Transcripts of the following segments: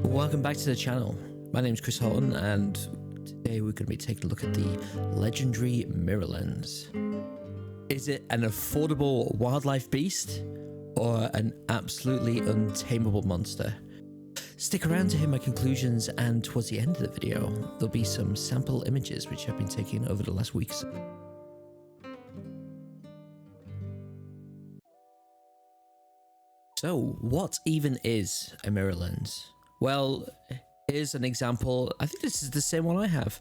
Welcome back to the channel. My name is Chris Holton, and today we're going to be taking a look at the legendary mirror lens. Is it an affordable wildlife beast or an absolutely untamable monster? Stick around to hear my conclusions, and towards the end of the video there'll be some sample images which I've been taking over the last weeks. So what even is a mirror lens? Well, here's an example. I think this is the same one I have.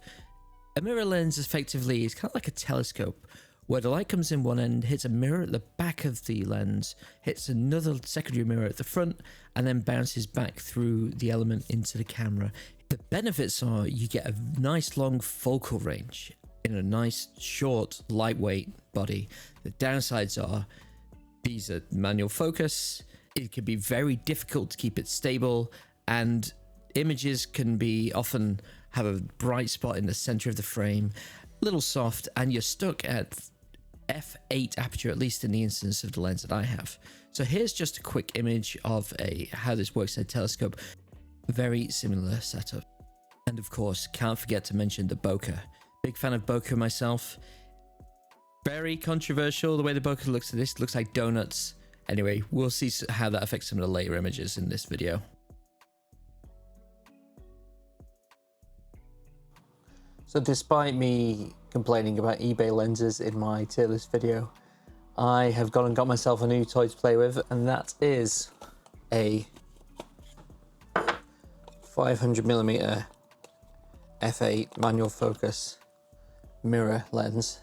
A mirror lens effectively is kind of like a telescope, where the light comes in one end, hits a mirror at the back of the lens, hits another secondary mirror at the front, and then bounces back through the element into the camera. The benefits are you get a nice long focal range in a nice short lightweight body. The downsides are these are manual focus. It can be very difficult to keep it stable, and images can be often have a bright spot in the center of the frame, a little soft, and you're stuck at f8 aperture, at least in the instance of the lens that I have. So here's just a quick image of how this works in a telescope. Very similar setup. And of course, can't forget to mention the bokeh. Big fan of bokeh myself. Very controversial the way the bokeh looks at this. It looks like donuts. Anyway, we'll see how that affects some of the later images in this video. So despite me complaining about eBay lenses in my tier list video, I have gone and got myself a new toy to play with, and that is a 500mm f8 manual focus mirror lens.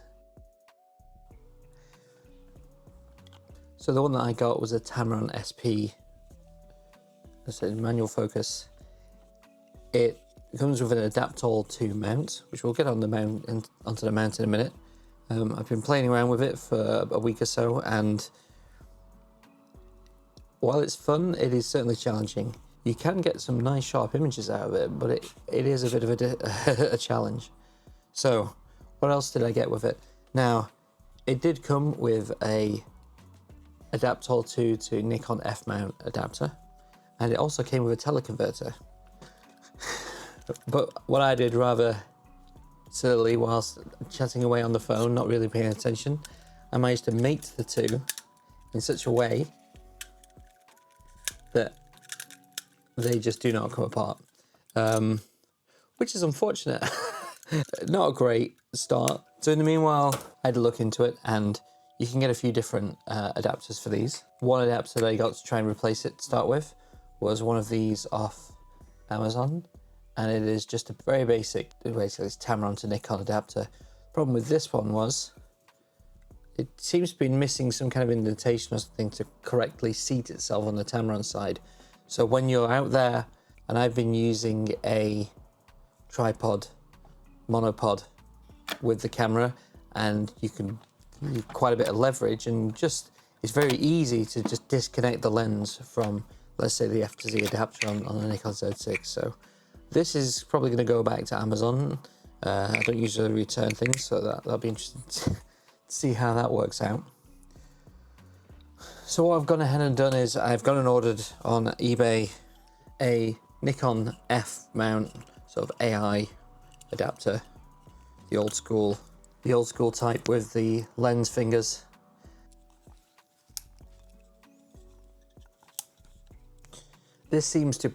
So the one that I got was a Tamron SP, as I said, manual focus. It comes with an Adaptor 2 mount, which we'll get on the mount and onto the mount in a minute. I've been playing around with it for a week or so, and while it's fun, it is certainly challenging. You can get some nice sharp images out of it, but it is a bit of a challenge. So what else did I get with it? Now, it did come with a Adaptor 2 to Nikon F mount adapter, and it also came with a teleconverter. But what I did rather sillily whilst chatting away on the phone, not really paying attention, I managed to mate the two in such a way that they just do not come apart, which is unfortunate. Not a great start. So in the meanwhile, I had to look into it, and you can get a few different adapters for these. One adapter that I got to try and replace it to start with was one of these off Amazon, and it is just a very basic, basically it's Tamron to Nikon adapter. Problem with this one was it seems to be missing some kind of indentation or something to correctly seat itself on the Tamron side. So when you're out there, and I've been using a tripod, monopod with the camera, and you can quite a bit of leverage, and just it's very easy to just disconnect the lens from, let's say, the FTZ Adapter on a Nikon Z6. So this is probably going to go back to Amazon. I don't usually return things, so that'll be interesting to see how that works out. So what I've gone ahead and done is I've gone and ordered on eBay a Nikon F mount sort of AI adapter, the old school type with the lens fingers. This seems to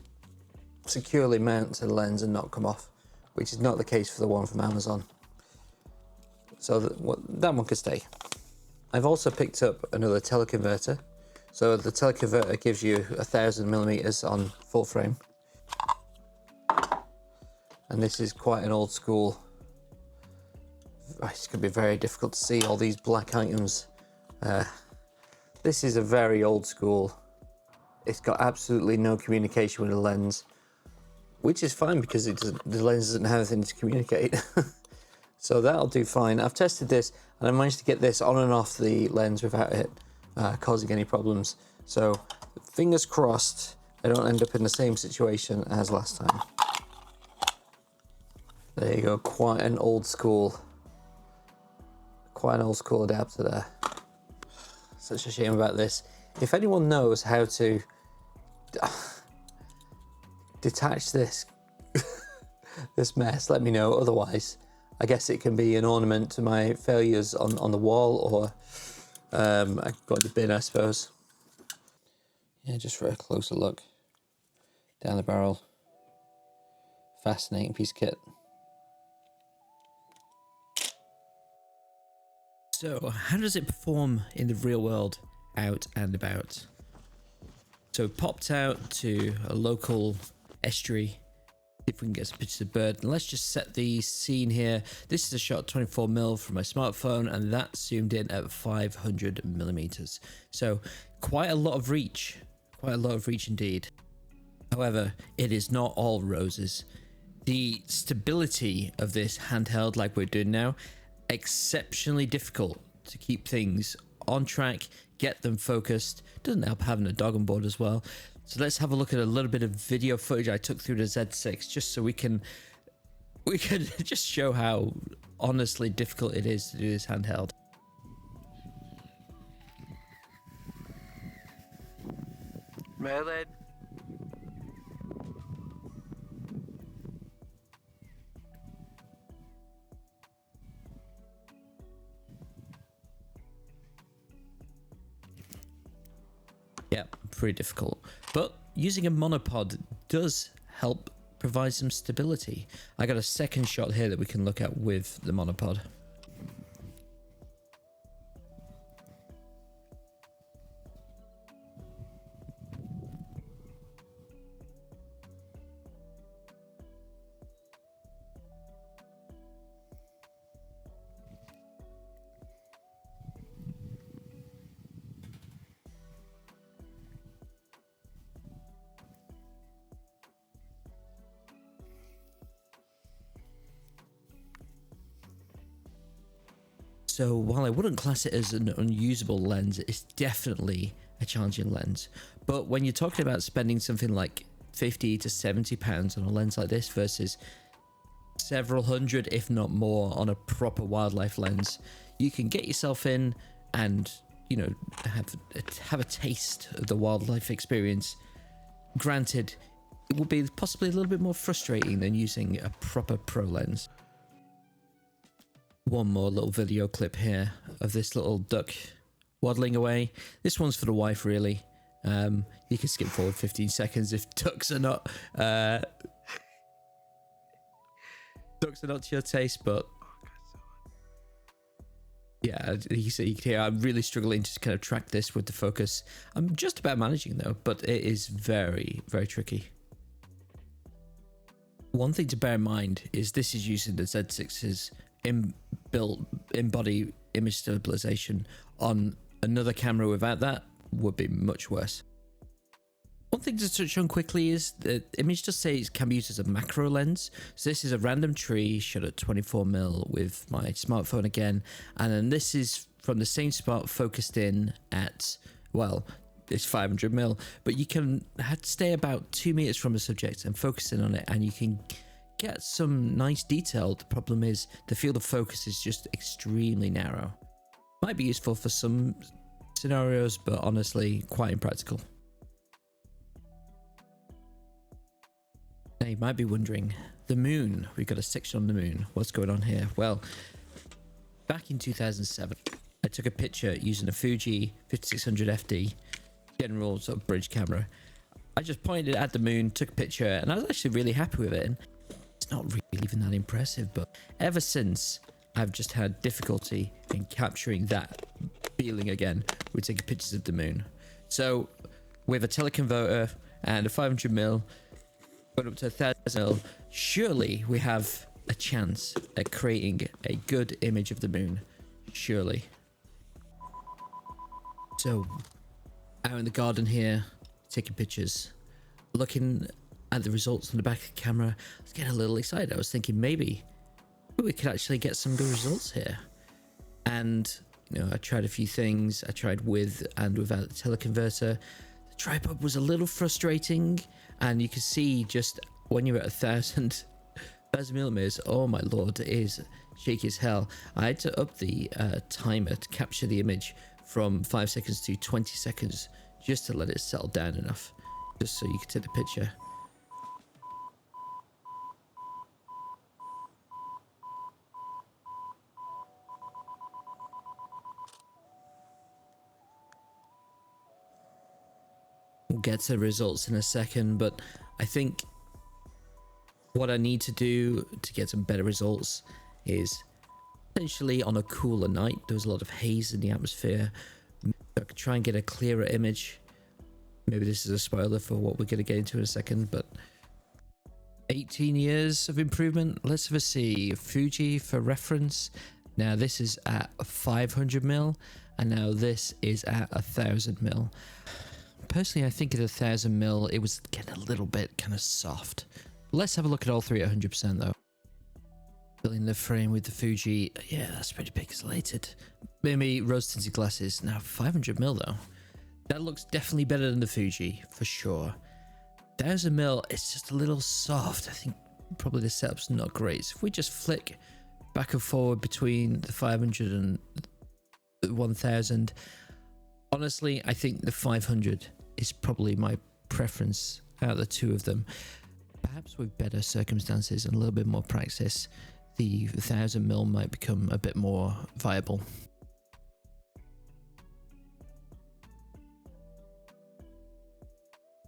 securely mount to the lens and not come off, which is not the case for the one from Amazon. So that one could stay. I've also picked up another teleconverter. So the teleconverter gives you 1000mm on full frame. And this is quite an old school. It's going to be very difficult to see all these black items. This is a very old school. It's got absolutely no communication with the lens, which is fine because the lens doesn't have anything to communicate. So that'll do fine. I've tested this, and I managed to get this on and off the lens without it causing any problems. So fingers crossed I don't end up in the same situation as last time. There you go, quite an old school adapter there. Such a shame about this. If anyone knows how to detach this this mess, let me know. Otherwise, I guess it can be an ornament to my failures on the wall, or I got the bin, I suppose. Yeah, just for a closer look down the barrel. Fascinating piece of kit. So, how does it perform in the real world, out and about? So, popped out to a local estuary. See if we can get some pictures of bird. And let's just set the scene here. This is a shot 24mm from my smartphone, and that's zoomed in at 500mm. So, quite a lot of reach. Quite a lot of reach indeed. However, it is not all roses. The stability of this handheld, like we're doing now, exceptionally difficult to keep things on track, get them focused. Doesn't help having a dog on board as well. So let's have a look at a little bit of video footage I took through the Z6, just so we can just show how honestly difficult it is to do this handheld. Merlin. Yeah, pretty difficult. But using a monopod does help provide some stability. I got a second shot here that we can look at with the monopod. So while I wouldn't class it as an unusable lens, it's definitely a challenging lens. But when you're talking about spending something like 50 to 70 pounds on a lens like this versus several hundred, if not more, on a proper wildlife lens, you can get yourself in and, you know, have a taste of the wildlife experience. Granted, it will be possibly a little bit more frustrating than using a proper pro lens. One more little video clip here of this little duck waddling away. This one's for the wife, really. You can skip forward 15 seconds if ducks are not to your taste, but yeah, you can hear I'm really struggling to kind of track this with the focus. I'm just about managing though, but it is very, very tricky. One thing to bear in mind is this is using the Z6's inbuilt in-body image stabilization. On another camera without that would be much worse. One thing to touch on quickly is the image does say it can be used as a macro lens. So this is a random tree shot at 24mm with my smartphone again, and then this is from the same spot focused in at, well, it's 500mm, but you can stay about 2 meters from the subject and focus in on it, and you can get some nice detail. The problem is the field of focus is just extremely narrow. Might be useful for some scenarios, but honestly quite impractical. Now you might be wondering, the moon, we've got a section on the moon, what's going on here? Well, back in 2007 I took a picture using a Fuji 5600 FD general sort of bridge camera. I just pointed at the moon, took a picture, and I was actually really happy with it. And it's not really even that impressive, but ever since I've just had difficulty in capturing that feeling again with taking pictures of the moon. So with a teleconverter and a 500mm going up to 1000mm, surely we have a chance at creating a good image of the moon. Surely. So out in the garden here, taking pictures, looking at the results on the back of the camera, I was getting a little excited. I was thinking maybe we could actually get some good results here. And you know, I tried a few things. I tried with and without the teleconverter. The tripod was a little frustrating, and you can see just when you're at 1000mm, oh my lord, it is shaky as hell. I had to up the timer to capture the image from 5 seconds to 20 seconds just to let it settle down enough, just so you could take the picture. We'll get to the results in a second, but I think what I need to do to get some better results is potentially on a cooler night. There's a lot of haze in the atmosphere. I could try and get a clearer image. Maybe this is a spoiler for what we're going to get into in a second, but 18 years of improvement. Let's have a see. Fuji for reference. Now this is at 500mm, and now this is at 1000mm. Personally, I think at 1000mm, it was getting a little bit kind of soft. Let's have a look at all three at 100% though. Filling the frame with the Fuji. Yeah, that's pretty pixelated. Maybe rose tinted glasses. Now 500mm though. That looks definitely better than the Fuji, for sure. 1000mm, it's just a little soft. I think probably the setup's not great. So if we just flick back and forward between the 500 and the 1000, honestly, I think the 500 is probably my preference out of the two of them. Perhaps with better circumstances and a little bit more practice, the 1000mm might become a bit more viable.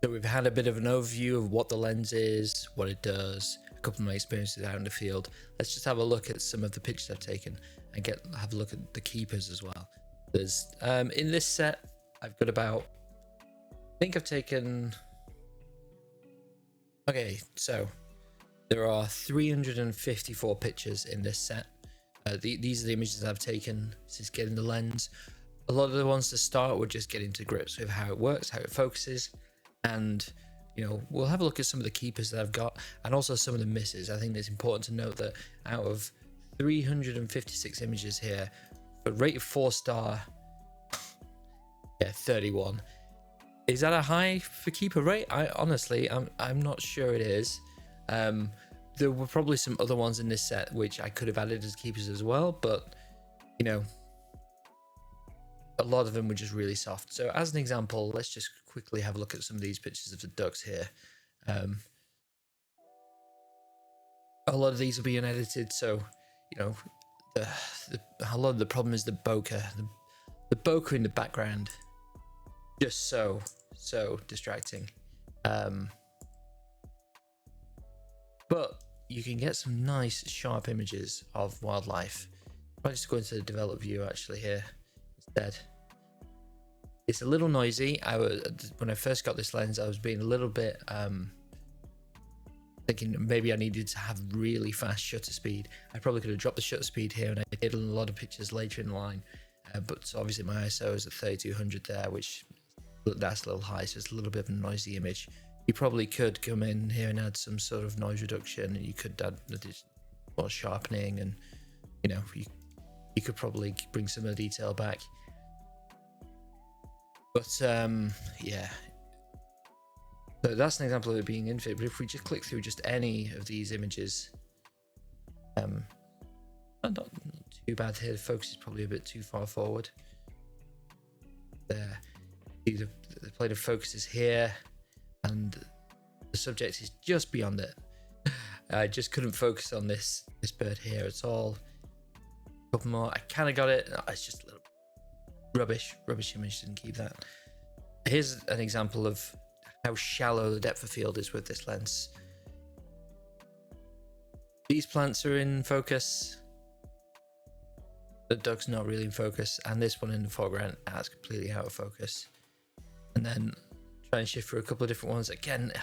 So we've had a bit of an overview of what the lens is, what it does, a couple of my experiences out in the field. Let's just have a look at some of the pictures I've taken and have a look at the keepers as well. There's in this set, I've got about, I think I've taken, okay, so there are 354 pictures in this set. These are the images I've taken since getting the lens. A lot of the ones to start were just getting to grips with how it works, how it focuses. And you know, we'll have a look at some of the keepers that I've got and also some of the misses. I think it's important to note that out of 356 images here, for rated 4-star, yeah, 31. Is that a high for keeper rate? I'm not sure it is. There were probably some other ones in this set which I could have added as keepers as well, but you know, a lot of them were just really soft. So as an example, let's just quickly have a look at some of these pictures of the ducks here. A lot of these will be unedited, so you know, a lot of the problem is the bokeh. The bokeh in the background, just so distracting. But you can get some nice sharp images of wildlife. I'll just go into the develop view actually here instead. It's a little noisy. When I first got this lens, I was being a little bit thinking maybe I needed to have really fast shutter speed. I probably could have dropped the shutter speed here, and I did a lot of pictures later in the line. But obviously my ISO is at 3200 there, which that's a little high, so it's a little bit of a noisy image. You probably could come in here and add some sort of noise reduction, and you could add more sharpening, and you know, you could probably bring some of the detail back. But yeah, so that's an example of it being infinite. But if we just click through just any of these images, not too bad here. The focus is probably a bit too far forward. There, the plane of focus is here, and the subject is just beyond it. I just couldn't focus on this bird here at all. A couple more. I kind of got it. Oh, it's just a little rubbish image. Didn't keep that. Here's an example of how shallow the depth of field is with this lens. These plants are in focus. The duck's not really in focus, and this one in the foreground is completely out of focus. And then try and shift for a couple of different ones. Again,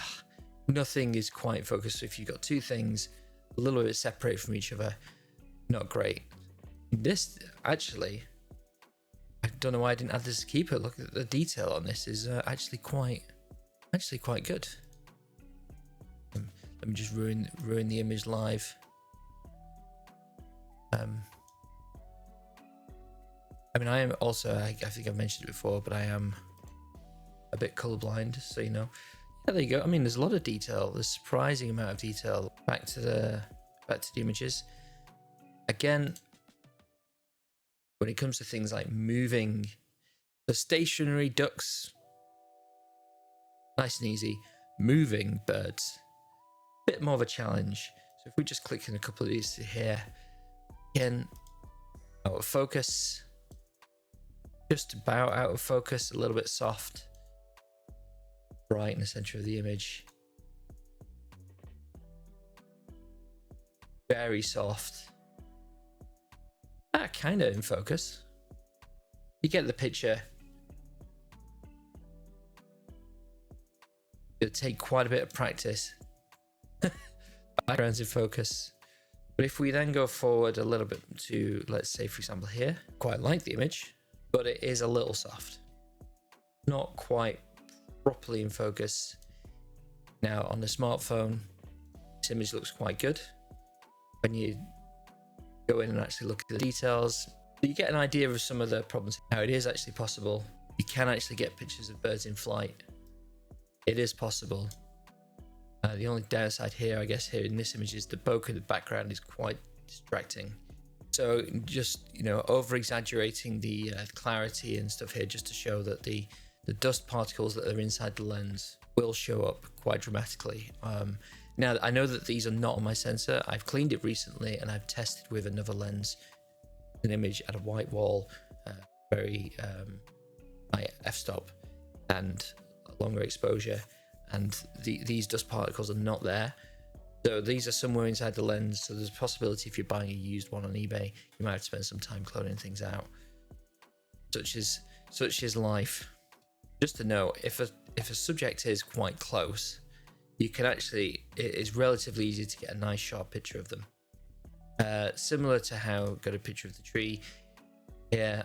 nothing is quite focused. So if you've got two things a little bit separate from each other, not great. This actually, I don't know why I didn't add this keeper. Look at the detail on this is actually quite good. Let me just ruin the image live. I mean, I am also, I think I've mentioned it before, but I am a bit colorblind, so you know. Yeah, there you go. I mean, there's a lot of detail. There's a surprising amount of detail. Back to the images. Again, when it comes to things like moving, the stationary ducks, nice and easy. Moving birds, a bit more of a challenge. So if we just click in a couple of these here, again, out of focus, just about out of focus, a little bit soft. right in the center of the image. Very soft. Kind of in focus. You get the picture. It'll take quite a bit of practice. Background's in focus. But if we then go forward a little bit to, let's say, for example, here, quite like the image, but it is a little soft. Not quite properly in focus. Now, on the smartphone, this image looks quite good. When you go in and actually look at the details, you get an idea of some of the problems. Now, it is actually possible. You can actually get pictures of birds in flight. It is possible. The only downside here, I guess, here in this image is the bokeh in the background is quite distracting. So just, you know, over exaggerating the clarity and stuff here just to show that the dust particles that are inside the lens will show up quite dramatically. Now, I know that these are not on my sensor. I've cleaned it recently and I've tested with another lens, an image at a white wall, very high f-stop and longer exposure, and these dust particles are not there. So these are somewhere inside the lens, so there's a possibility if you're buying a used one on eBay, you might have to spend some time cloning things out. Such is life. Just to know, if a subject is quite close, you can actually, it is relatively easy to get a nice sharp picture of them. Similar to how I got a picture of the tree here.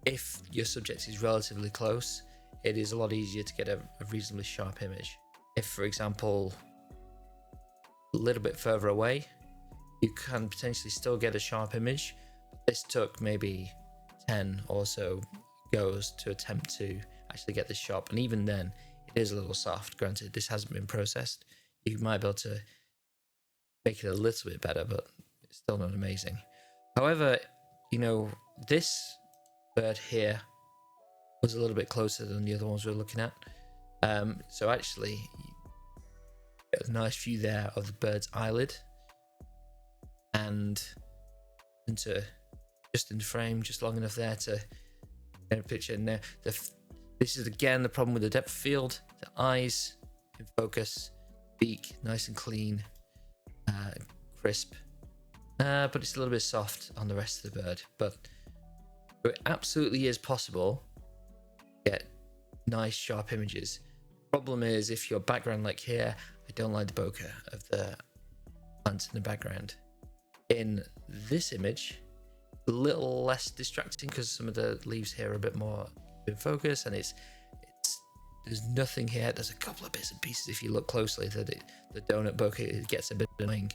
If your subject is relatively close, it is a lot easier to get a reasonably sharp image. If, for example, a little bit further away, you can potentially still get a sharp image. This took maybe 10 or so goes to attempt to actually get this sharp, and even then, it is a little soft. Granted, this hasn't been processed. You might be able to make it a little bit better, but it's still not amazing. However, you know, this bird here was a little bit closer than the other ones we were looking at. So actually, you get a nice view there of the bird's eyelid, and into just in frame, just long enough there to get a picture. And there, this is again the problem with the depth of field. The eyes in focus, beak nice and clean, crisp, but it's a little bit soft on the rest of the bird. But it absolutely is possible to get nice sharp images. Problem is, if your background like here, I don't like the bokeh of the plants in the background. In this image, a little less distracting because some of the leaves here are a bit more in focus, and there's nothing here. There's a couple of bits and pieces if you look closely that the donut bokeh, it gets a bit annoying.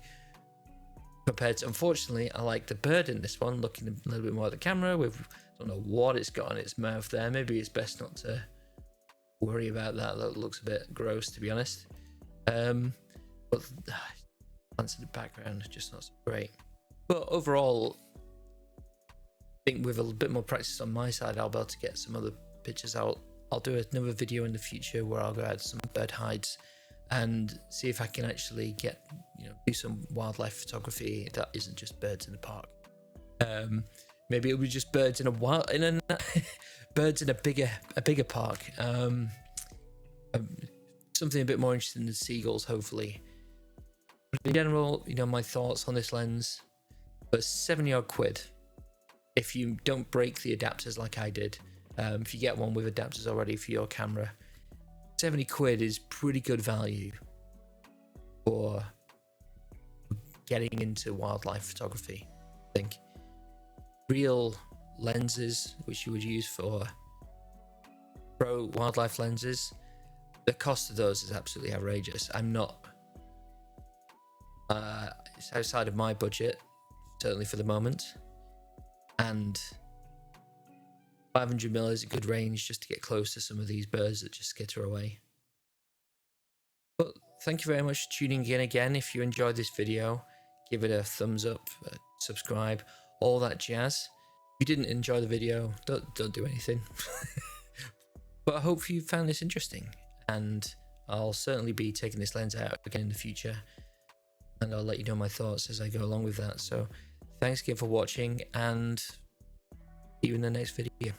Compared to, unfortunately, I like the bird in this one, looking a little bit more at the camera with, I don't know what it's got on its mouth there. Maybe it's best not to worry about that. That looks a bit gross, to be honest. But plants in the background, just not so great. But overall, I think with a bit more practice on my side, I'll be able to get some other pictures out. I'll do another video in the future where I'll go out some bird hides and see if I can actually get, you know, do some wildlife photography that isn't just birds in the park. Maybe it'll be just birds in birds in a bigger park. Something a bit more interesting than seagulls, hopefully. But in general, you know, my thoughts on this lens for 70-odd quid. If you don't break the adapters like I did, if you get one with adapters already for your camera, 70 quid is pretty good value for getting into wildlife photography, I think. Real lenses, which you would use for pro wildlife lenses, the cost of those is absolutely outrageous. It's outside of my budget, certainly for the moment. And 500mm is a good range just to get close to some of these birds that just skitter away. But thank you very much for tuning in again. If you enjoyed this video, give it a thumbs up, subscribe, all that jazz. If you didn't enjoy the video, don't do anything. But I hope you found this interesting, and I'll certainly be taking this lens out again in the future, and I'll let you know my thoughts as I go along with that. So thanks again for watching, and see you in the next video.